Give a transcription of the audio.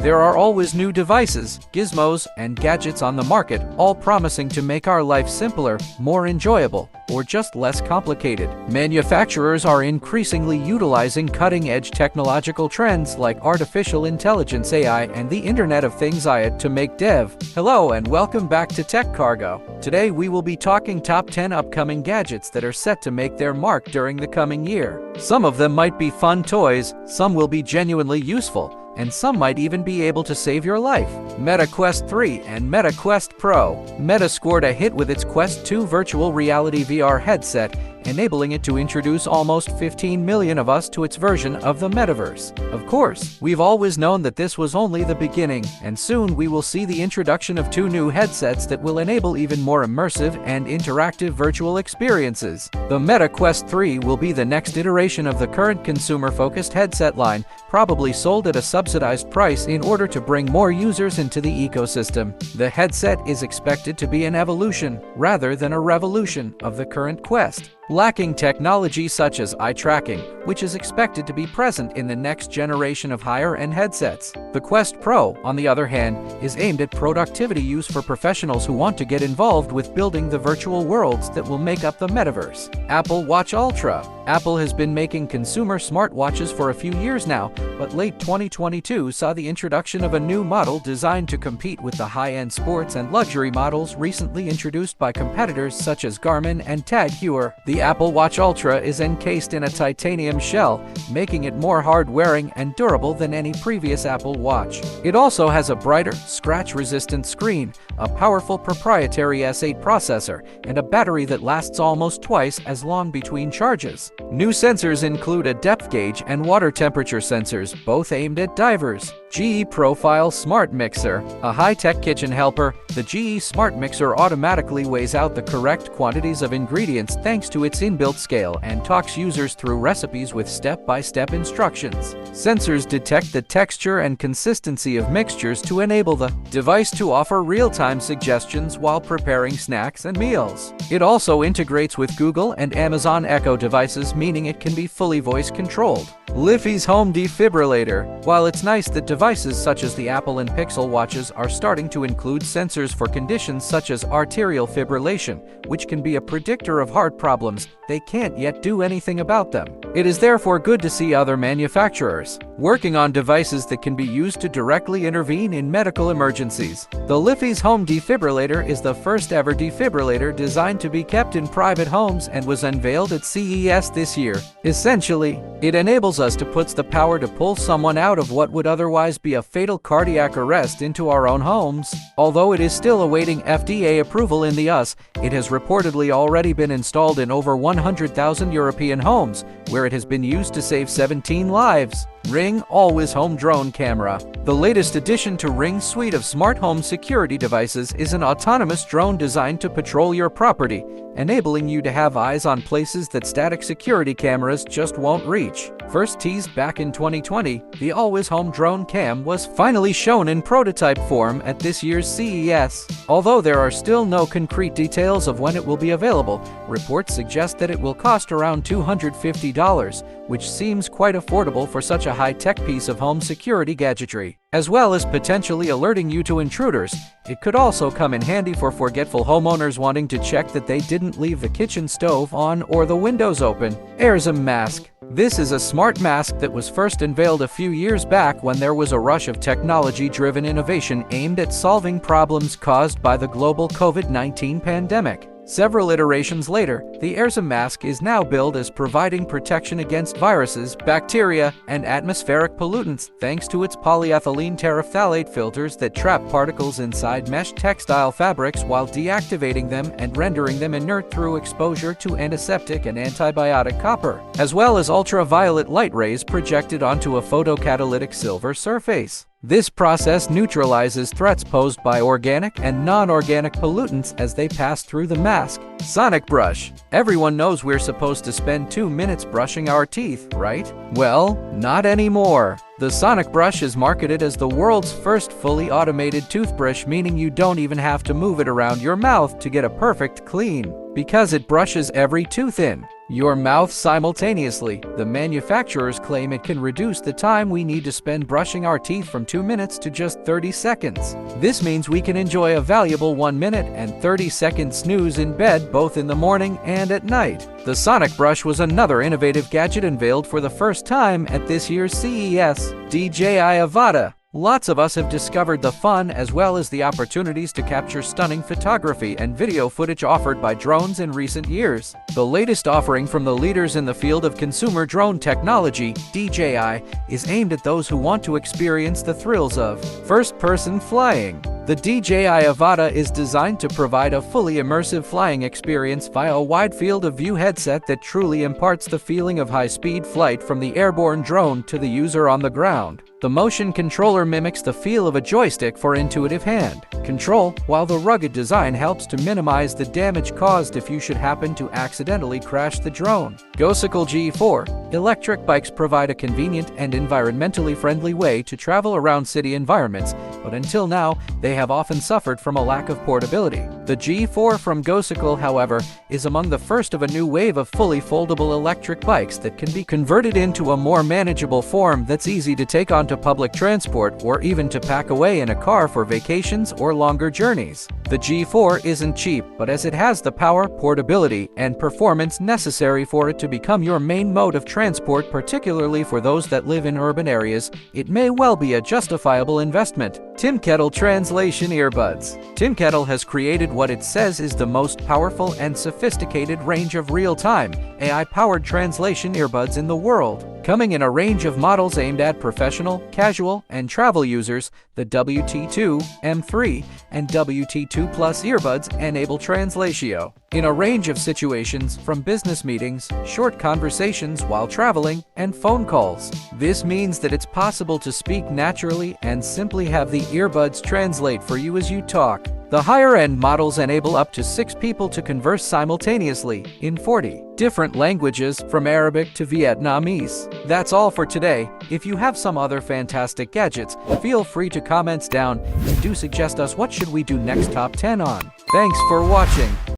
There are always new devices, gizmos, and gadgets on the market, all promising to make our life simpler, more enjoyable, or just less complicated. Manufacturers are increasingly utilizing cutting-edge technological trends like artificial intelligence AI and the Internet of Things AI to make dev. Hello and welcome back to Tech Cargo. Today we will be talking top 10 upcoming gadgets that are set to make their mark during the coming year. Some of them might be fun toys, some will be genuinely useful, and some might even be able to save your life. Meta Quest 3 and Meta Quest Pro. Meta scored a hit with its Quest 2 virtual reality VR headset, enabling it to introduce almost 15 million of us to its version of the metaverse. Of course, we've always known that this was only the beginning, and soon we will see the introduction of 2 new headsets that will enable even more immersive and interactive virtual experiences. The Meta Quest 3 will be the next iteration of the current consumer-focused headset line, probably sold at a subsidized price in order to bring more users into the ecosystem. The headset is expected to be an evolution, rather than a revolution, of the current Quest, lacking technology such as eye tracking, which is expected to be present in the next generation of higher-end headsets. The Quest Pro, on the other hand, is aimed at productivity use for professionals who want to get involved with building the virtual worlds that will make up the metaverse. Apple Watch Ultra. Apple has been making consumer smartwatches for a few years now, but late 2022 saw the introduction of a new model designed to compete with the high-end sports and luxury models recently introduced by competitors such as Garmin and Tag Heuer. The Apple Watch Ultra is encased in a titanium shell, making it more hard-wearing and durable than any previous Apple Watch. It also has a brighter, scratch-resistant screen, a powerful proprietary S8 processor, and a battery that lasts almost twice as long between charges. New sensors include a depth gauge and water temperature sensors, both aimed at divers. GE Profile Smart Mixer. A high-tech kitchen helper, the GE Smart Mixer automatically weighs out the correct quantities of ingredients thanks to its inbuilt scale and talks users through recipes with step-by-step instructions. Sensors detect the texture and consistency of mixtures to enable the device to offer real-time suggestions while preparing snacks and meals. It also integrates with Google and Amazon Echo devices, meaning it can be fully voice-controlled. Liffey's Home Defibrillator. While it's nice that devices such as the Apple and Pixel watches are starting to include sensors for conditions such as arterial fibrillation, which can be a predictor of heart problems, they can't yet do anything about them. It is therefore good to see other manufacturers working on devices that can be used to directly intervene in medical emergencies. The Liffey's Home Defibrillator is the first ever defibrillator designed to be kept in private homes and was unveiled at CES this year. Essentially, it enables us to put the power to pull someone out of what would otherwise be a fatal cardiac arrest into our own homes. Although it is still awaiting FDA approval in the US, it has reportedly already been installed in over 100,000 European homes, where it has been used to save 17 lives. Ring Always Home Drone Camera. The latest addition to Ring's suite of smart home security devices is an autonomous drone designed to patrol your property, enabling you to have eyes on places that static security cameras just won't reach. First teased back in 2020, the Always Home Drone Cam was finally shown in prototype form at this year's CES. Although there are still no concrete details of when it will be available, reports suggest that it will cost around $250, which seems quite affordable for such a high-tech piece of home security gadgetry. As well as potentially alerting you to intruders, it could also come in handy for forgetful homeowners wanting to check that they didn't leave the kitchen stove on or the windows open. Airzone Mask. This is a smart mask that was first unveiled a few years back when there was a rush of technology-driven innovation aimed at solving problems caused by the global COVID-19 pandemic. Several iterations later, the Airzone mask is now billed as providing protection against viruses, bacteria, and atmospheric pollutants thanks to its polyethylene terephthalate filters that trap particles inside mesh textile fabrics while deactivating them and rendering them inert through exposure to antiseptic and antibiotic copper, as well as ultraviolet light rays projected onto a photocatalytic silver surface. This process neutralizes threats posed by organic and non-organic pollutants as they pass through the mask. Sonic Brush. Everyone knows we're supposed to spend 2 minutes brushing our teeth, right? Well, not anymore. The Sonic Brush is marketed as the world's first fully automated toothbrush, meaning you don't even have to move it around your mouth to get a perfect clean, because it brushes every tooth in. your mouth simultaneously. The manufacturers claim it can reduce the time we need to spend brushing our teeth from 2 minutes to just 30 seconds. This means we can enjoy a valuable 1 minute and 30-second snooze in bed both in the morning and at night. The Sonic Brush was another innovative gadget unveiled for the first time at this year's CES. DJI Avata. Lots of us have discovered the fun as well as the opportunities to capture stunning photography and video footage offered by drones in recent years. The latest offering from the leaders in the field of consumer drone technology, DJI, is aimed at those who want to experience the thrills of first-person flying. The DJI Avata is designed to provide a fully immersive flying experience via a wide field of view headset that truly imparts the feeling of high-speed flight from the airborne drone to the user on the ground. The motion controller mimics the feel of a joystick for intuitive hand control, while the rugged design helps to minimize the damage caused if you should happen to accidentally crash the drone. Gocycle G4. Electric bikes provide a convenient and environmentally friendly way to travel around city environments, but until now, they have often suffered from a lack of portability. The G4 from Gocycle, however, is among the first of a new wave of fully foldable electric bikes that can be converted into a more manageable form that's easy to take onto public transport or even to pack away in a car for vacations or longer journeys. The G4 isn't cheap, but as it has the power, portability, and performance necessary for it to become your main mode of transport, particularly for those that live in urban areas, it may well be a justifiable investment. Tim Kettle Translation Earbuds. Tim Kettle has created what it says is the most powerful and sophisticated range of real-time, AI-powered translation earbuds in the world. Coming in a range of models aimed at professional, casual, and travel users, the WT2, M3, and WT2 Plus earbuds enable translatio in a range of situations, from business meetings, short conversations while traveling, and phone calls. This means that it's possible to speak naturally and simply have the earbuds translate for you as you talk. The higher-end models enable up to 6 people to converse simultaneously in 40 different languages, from Arabic to Vietnamese. That's all for today. If you have some other fantastic gadgets, feel free to comment down and do suggest us what should we do next top 10 on. Thanks for watching.